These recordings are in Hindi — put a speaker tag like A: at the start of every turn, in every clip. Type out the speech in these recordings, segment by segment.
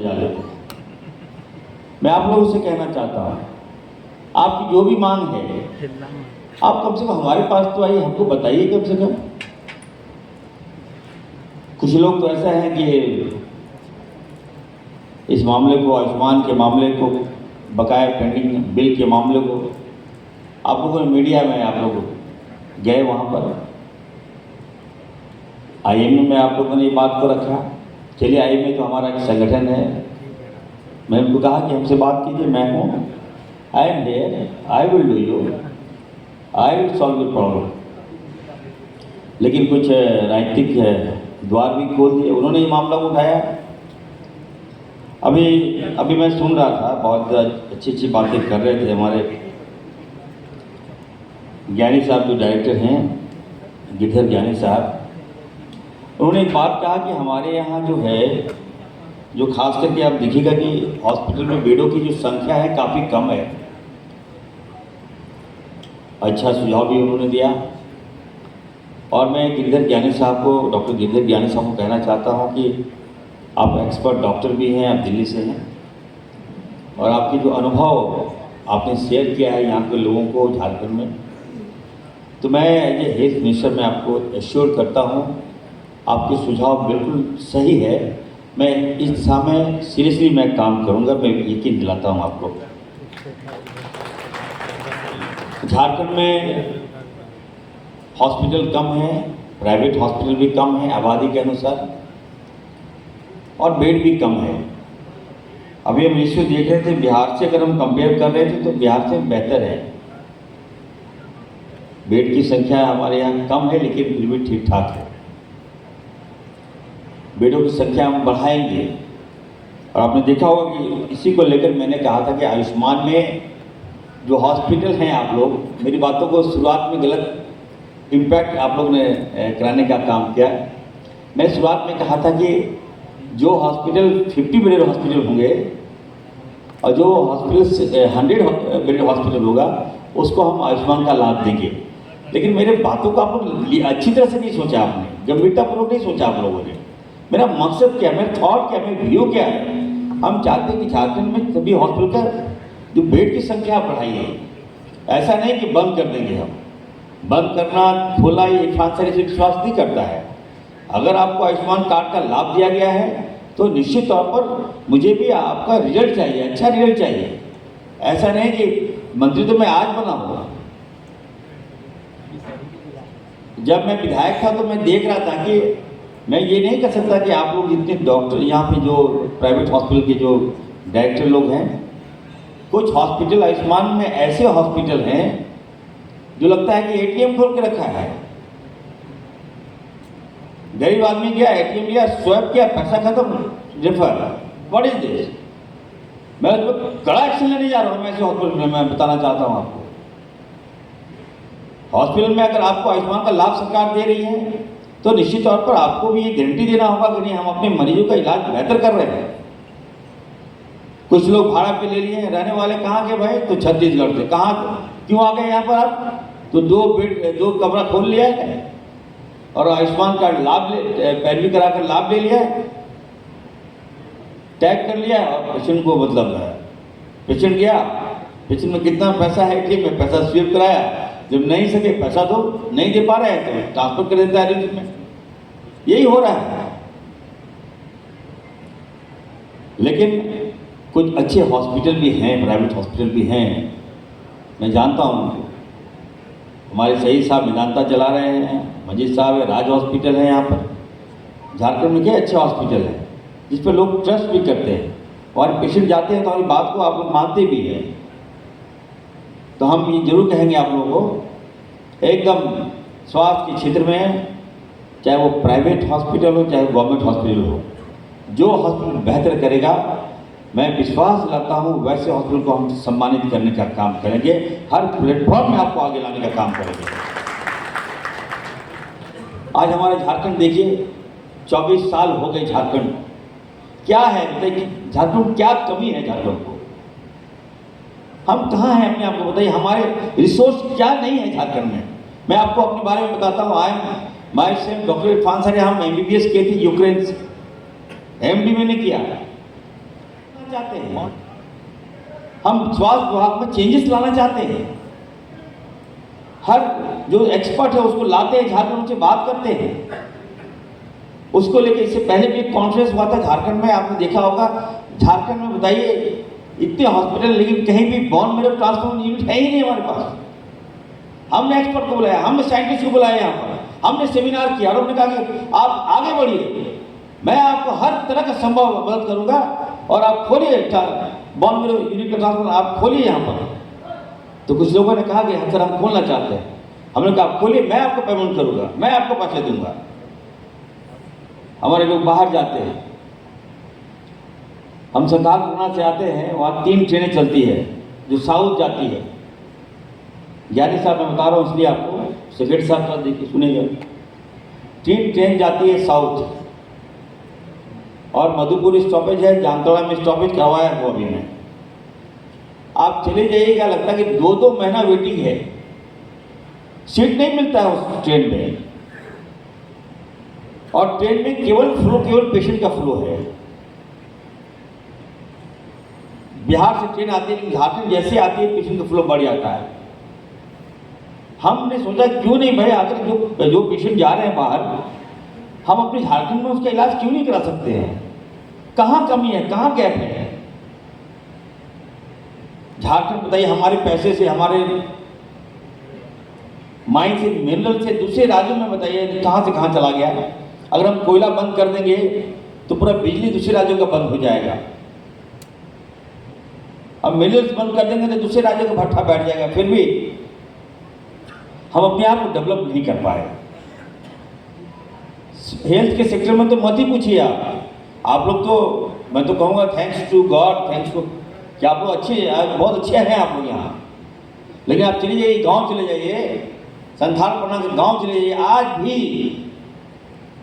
A: बजा लेते हैं। मैं आप लोगों से कहना चाहता हूँ, आपकी जो भी मांग है आप कम से कम हमारे पास तो आइए, हमको बताइए कम से कम। कुछ लोग तो ऐसा है कि इस मामले को, आयुष्मान के मामले को, बकाया पेंडिंग बिल के मामले को, आप लोगों ने मीडिया में आप लोग गए वहाँ पर, आईएमए में आप लोगों ने ये बात को रखा। चलिए, आईएमए तो हमारा एक संगठन है, मैं उनको कहा कि हमसे बात कीजिए, मैं हूँ, I am there, I will do you, I will solve your problem. लेकिन कुछ राजनीतिक द्वार भी खोल दिए, उन्होंने ये मामला उठाया। अभी मैं सुन रहा था, बहुत अच्छी अच्छी बातें कर रहे थे हमारे ज्ञानी साहब जो डायरेक्टर हैं, गिरधर ज्ञानी साहब। उन्होंने एक बात कहा कि हमारे यहाँ जो है, जो खास करके आप देखिएगा कि हॉस्पिटल में बेडों की जो संख्या है काफ़ी कम है। अच्छा सुझाव भी उन्होंने दिया। और मैं गिरधर ज्ञानी साहब को, डॉक्टर गिरधर ज्ञानी साहब को कहना चाहता हूँ कि आप एक्सपर्ट डॉक्टर भी हैं, आप दिल्ली से हैं, और आपके जो अनुभव आपने शेयर किया है यहाँ के लोगों को झारखंड में, तो मैं एज ए हेल्थ मिनिस्टर मैं आपको एश्योर करता हूँ आपके सुझाव बिल्कुल सही है। मैं इस दिशा में सीरियसली मैं काम करूँगा, मैं यकीन दिलाता हूँ आपको। झारखंड में हॉस्पिटल कम है, प्राइवेट हॉस्पिटल भी कम है आबादी के अनुसार, और बेड भी कम है। अभी हम इश्यू देख रहे थे, बिहार से अगर हम कंपेयर कर रहे थे तो बिहार से बेहतर है। बेड की संख्या हमारे यहाँ कम है, लेकिन फिर भी ठीक ठाक है। बेडों की संख्या हम बढ़ाएंगे। और आपने देखा होगा कि इसी को लेकर मैंने कहा था कि आयुष्मान में जो हॉस्पिटल हैं, आप लोग मेरी बातों को शुरुआत में गलत इम्पैक्ट आप लोग ने कराने का काम किया। मैंने शुरुआत में कहा था कि जो हॉस्पिटल 50 बेडेड हॉस्पिटल होंगे और जो हॉस्पिटल 100 बेडेड हॉस्पिटल होगा, उसको हम आयुष्मान का लाभ देंगे। लेकिन मेरे बातों को आप लोग अच्छी तरह से नहीं सोचा, आपने गंभीरतापूर्वक नहीं सोचा आप लोगों ने। मेरा मकसद क्या, मेरा थॉट क्या, मेरा व्यू क्या है। हम चाहते हैं कि झारखंड में सभी हॉस्पिटल का जो बेड की संख्या बढ़ाइए। ऐसा नहीं कि बंद कर देंगे हम, बंद करना खोलना ये इरफान सर से विश्वास नहीं करता है। अगर आपको आयुष्मान कार्ड का लाभ दिया गया है तो निश्चित तौर पर मुझे भी आपका रिजल्ट चाहिए, अच्छा रिजल्ट चाहिए। ऐसा नहीं कि मंत्री तो मैं आज बना हूँ, जब मैं विधायक था तो मैं देख रहा था कि मैं ये नहीं कर सकता कि आप लोग जितने डॉक्टर यहाँ पे जो प्राइवेट हॉस्पिटल के जो डायरेक्टर लोग हैं, कुछ हॉस्पिटल आयुष्मान में ऐसे हॉस्पिटल हैं जो लगता है कि एटीएम खोल के रखा है। गरीब आदमी गया, एटीएम लिया, स्वैप किया, पैसा खत्म, रेफर। What is this? मैं उसमें कड़ा एक्शन लेने जा रहा हूँ। मैं ऐसे हॉस्पिटल में मैं बताना चाहता हूँ आपको, हॉस्पिटल में अगर आपको आयुष्मान का लाभ सरकार दे रही है तो निश्चित तौर पर आपको भी ये गारंटी देना होगा कि नहीं, हम अपने मरीजों का इलाज बेहतर कर रहे हैं। कुछ लोग भाड़ा पे ले लिए हैं, रहने वाले कहाँ के भाई? तो छत्तीसगढ़ से। कहाँ, क्यों आ गए यहाँ पर आप? तो 2 कमरा खोल लिया है और आयुष्मान कार्ड लाभ पैरवी कराकर लाभ ले लिया है, टैग कर लिया और पेशेंट को मतलब पेशेंट गया, पेशेंट में कितना पैसा है एटीएम में, पैसा स्वीप कराया, जब नहीं सके पैसा दो, नहीं दे पा रहे हैं तो ट्रांसफर कर देता है रिलीफ में। यही हो रहा है। लेकिन कुछ अच्छे हॉस्पिटल भी हैं, प्राइवेट हॉस्पिटल भी हैं। मैं जानता हूँ हमारे शहीद साहब मेदांता चला रहे हैं, मजीद साहब है, राज हॉस्पिटल है यहाँ पर। झारखंड में क्या अच्छे हॉस्पिटल हैं जिस पर लोग ट्रस्ट भी करते हैं, और पेशेंट जाते हैं तो हमारी बात को आप लोग मानते भी हैं। तो हम ये जरूर कहेंगे आप लोगों को, एकदम स्वास्थ्य के क्षेत्र में, चाहे वो प्राइवेट हॉस्पिटल हो चाहे गवर्नमेंट हॉस्पिटल हो, जो हॉस्पिटल बेहतर करेगा, मैं विश्वास दिलाता हूँ वैसे हॉस्पिटल को हम सम्मानित करने का काम करेंगे, हर प्लेटफॉर्म में आपको आगे लाने का काम करेंगे। आज हमारे झारखंड देखिए, 24 साल हो गए झारखंड। क्या है बताइए, झारखंड क्या कमी है? झारखंड को हम कहाँ हैं अपने आप को बताइए। हमारे रिसोर्स क्या नहीं है झारखंड में? मैं आपको अपने बारे में बताता हूँ। My same doctor Irfan sir, हम MBBS किए थे यूक्रेन से, MD मैंने किया। चाहते हैं, हम स्वास्थ्य विभाग में चेंजेस लाना चाहते हैं। हर जो एक्सपर्ट है उसको लाते हैं झारखंड, उनसे बात करते हैं उसको लेके। इससे पहले भी एक कॉन्फ्रेंस हुआ था झारखंड में, आपने देखा होगा। झारखंड में बताइए इतने हॉस्पिटल, लेकिन कहीं भी बोन मैरो ट्रांसप्लांट यूनिट है ही नहीं हमारे पास। हमने एक्सपर्ट को बुलाया, हमने साइंटिस्ट को बुलाया यहाँ पर, हमने सेमिनार किया और हमने कहा कि आप आगे बढ़िए, मैं आपको हर तरह का संभव मदद करूंगा और आप खोलिए बोन मैरो यूनिट का ट्रांसप्लांट, आप खोलिए यहाँ पर। तो कुछ लोगों ने कहा कि सर हम खोलना चाहते हैं। हमने कहा खोलिए, मैं आपको पेमेंट करूंगा, मैं आपको पैसे दूंगा। हमारे लोग बाहर जाते हैं, हम सरकार से आते हैं, वहाँ 3 ट्रेनें चलती है जो साउथ जाती है। ज्ञानी साहब मैं बता रहा हूँ इसलिए आपको, सेक्रेटरी साहब का देखिए सुनेगा। 3 ट्रेन जाती है साउथ और मधुपुर स्टॉपेज है, जामताड़ा में स्टॉपेज करवाया हुआ अभी मैं। आप चले जाइएगा, लगता है कि 2-2 महीना वेटिंग है, सीट नहीं मिलता है उस ट्रेन में। और ट्रेन में केवल पेशेंट का फ्लो है। बिहार से ट्रेन आती है, लेकिन झारखंड जैसे आती है पेशेंट का फ्लो बढ़ जाता है। हमने सोचा क्यों नहीं भाई, आकर जो पेशेंट जा रहे हैं बाहर, हम अपने झारखंड में उसका इलाज क्यों नहीं करा सकते हैं? कहाँ कमी है, कहाँ गैप है? झारखंड बताइए हमारे पैसे से, हमारे माइन से, मिनरल से दूसरे राज्यों में बताइए कहाँ से कहाँ चला गया। अगर हम कोयला बंद कर देंगे तो पूरा बिजली दूसरे राज्यों का बंद हो जाएगा। अब मिनरल्स बंद कर देंगे तो दूसरे राज्यों का भट्ठा बैठ जाएगा। फिर भी हम अपने आप को डेवलप नहीं कर पाए। हेल्थ के सेक्टर में तो मत ही पूछिए आप लोग तो, मैं तो कहूँगा thanks to God, thanks to कि आप लोग अच्छे, बहुत अच्छे हैं आप लोग यहाँ। लेकिन आप चले जाइए, गांव चले जाइए, संथालपना के गांव चले जाइए, आज भी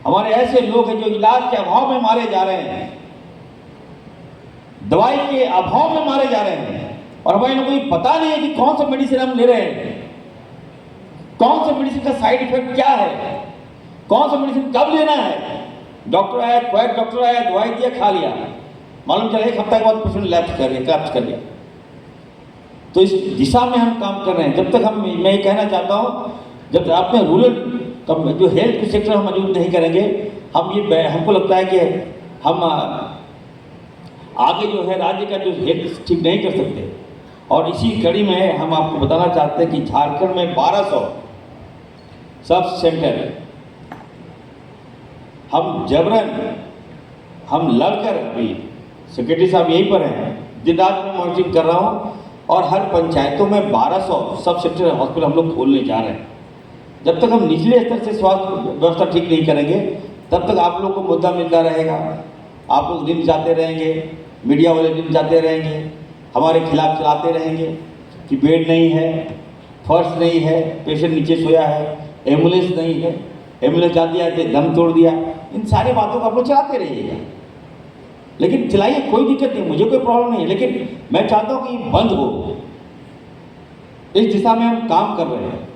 A: हमारे ऐसे लोग हैं जो इलाज के अभाव में मारे जा रहे हैं, दवाई के अभाव में मारे जा रहे हैं। और हमारे लोगों को पता नहीं है कि कौन सा मेडिसिन हम ले रहे हैं, कौन सा मेडिसिन का साइड इफेक्ट क्या है, कौन सा मेडिसिन कब लेना है। डॉक्टर आया, क्वैक डॉक्टर आया, दवाई दिया, खा लिया, मालूम चला 1 हफ्ते के बाद पेशेंट लैप्स कर गया। तो इस दिशा में हम काम कर रहे हैं। जब तक हम, मैं ये कहना चाहता हूँ, जब तक अपने रूरल जो हेल्थ सेक्टर हम मौजूद नहीं करेंगे, हमको लगता है कि हम आगे जो है राज्य का जो हेल्थ ठीक नहीं कर सकते। और इसी कड़ी में हम आपको बताना चाहते हैं कि झारखंड में 1200 सब सेंटर हम जबरन, हम लड़कर, अभी सेक्रेटरी साहब यहीं पर हैं, दिन रात में मॉनिटरिंग कर रहा हूँ, और हर पंचायतों में 1200 सब सेक्टर हॉस्पिटल हम लोग खोलने जा रहे हैं। जब तक हम निचले स्तर से स्वास्थ्य व्यवस्था ठीक नहीं करेंगे, तब तक आप लोग को मुद्दा मिलता रहेगा। आप लोग रिम्स जाते रहेंगे, मीडिया वाले रिम्स जाते रहेंगे, हमारे खिलाफ चलाते रहेंगे कि बेड नहीं है, फर्श नहीं है, पेशेंट नीचे सोया है, एम्बुलेंस नहीं है, एम्बुलेंस जाती आते दम तोड़ दिया। इन सारी बातों को आप लोग चलाते रहिएगा, लेकिन चलाइए, कोई दिक्कत नहीं, मुझे कोई प्रॉब्लम नहीं है। लेकिन मैं चाहता हूँ कि बंद हो, इस दिशा में हम काम कर रहे हैं।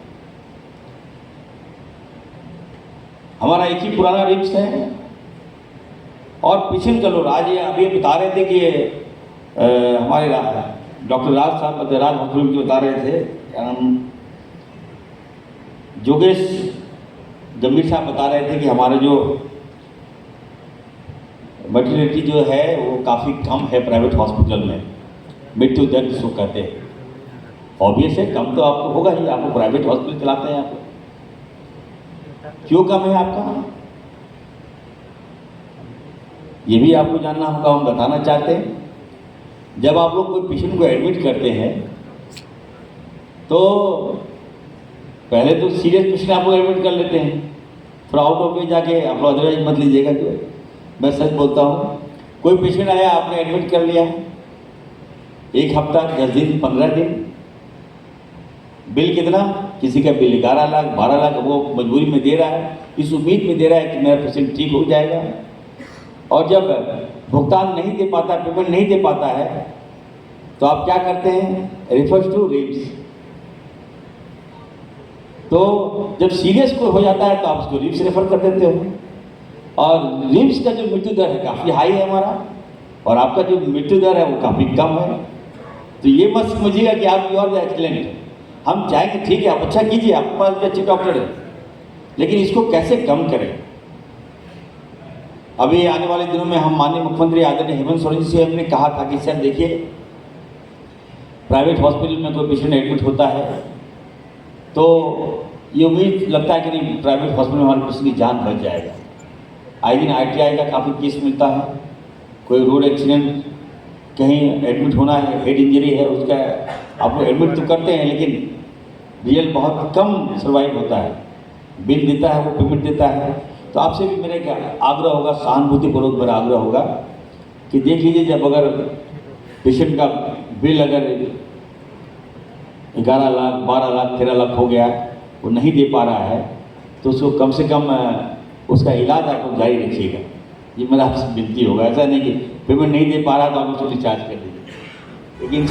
A: हमारा एक ही पुराना रिम्स है और पेशेंट का लोग आज अभी बता रहे थे कि हमारे डॉक्टर राज साहब राज हॉस्पिटल की बता रहे थे, क्या नाम, जोगेश गंभीर साहब बता रहे थे कि हमारे जो मर्टिलिटी जो है वो काफ़ी कम है प्राइवेट हॉस्पिटल में, मृत्यु दर जिसको कहते हैं। ऑब्वियस है, कम तो आपको होगा ही, आपको प्राइवेट हॉस्पिटल चलाते हैं आप। क्यों कम है आपका, ये भी आपको जानना होगा, हम बताना चाहते हैं। जब आप लोग कोई पेशेंट को एडमिट करते हैं तो पहले तो सीरियस पेशेंट आप लोग एडमिट कर लेते हैं, फिर आउट ऑफ वे जाके आप लोग अदरवाइज मत लीजिएगा, जो मैं सच बोलता हूँ। कोई पेशेंट आया, आपने एडमिट कर लिया, 1 हफ्ता, 10 दिन, 15 दिन, बिल कितना, किसी का बिल 11 लाख, 12 लाख, वो मजबूरी में दे रहा है, इस उम्मीद में दे रहा है कि मेरा पेशेंट ठीक हो जाएगा। और जब भुगतान नहीं दे पाता, पेमेंट नहीं दे पाता है, तो आप क्या करते हैं, रेफर्स टू रिम्स। तो जब सीरियस कोई हो जाता है तो आप उसको रिम्स रेफर कर देते हो। और रिम्स का जो मृत्यु दर है काफ़ी हाई है हमारा, और आपका जो मृत्यु दर है वो काफ़ी कम है। तो ये मत समझिएगा कि आप यू आर द एक्सीलेंट। हम चाहेंगे ठीक है आप अच्छा कीजिए, आपके पास भी अच्छे डॉक्टर है, लेकिन इसको कैसे कम करें। अभी आने वाले दिनों में हम माननीय मुख्यमंत्री आदरणीय हेमंत सोरेन से हमने कहा था कि सर देखिए, प्राइवेट हॉस्पिटल में कोई पेशेंट एडमिट होता है तो ये उम्मीद लगता है कि नहीं प्राइवेट हॉस्पिटल में हमारे पेशेंट की जान बच जाएगा। आए दिन ITI का काफ़ी केस मिलता है, कोई रोड एक्सीडेंट कहीं एडमिट होना है, हेड इंजरी है, उसका आप लोग एडमिट तो करते हैं लेकिन रियल बहुत कम सर्वाइव होता है, बिल देता है वो पेमेंट देता है। तो आपसे भी मेरा क्या आग्रह होगा, सहानुभूतिपूर्वक मेरा आग्रह होगा कि देख लीजिए जब अगर पेशेंट का बिल अगर 11 लाख 12 लाख 13 लाख हो गया, वो नहीं दे पा रहा है, तो उसको कम से कम उसका इलाज आप लोग जारी रखिएगा। ये मेरा आपसे विनती होगा। ऐसा नहीं कि पेमेंट नहीं दे पा रहा तो आप उसको डिस्चार्ज कर दीजिए, लेकिन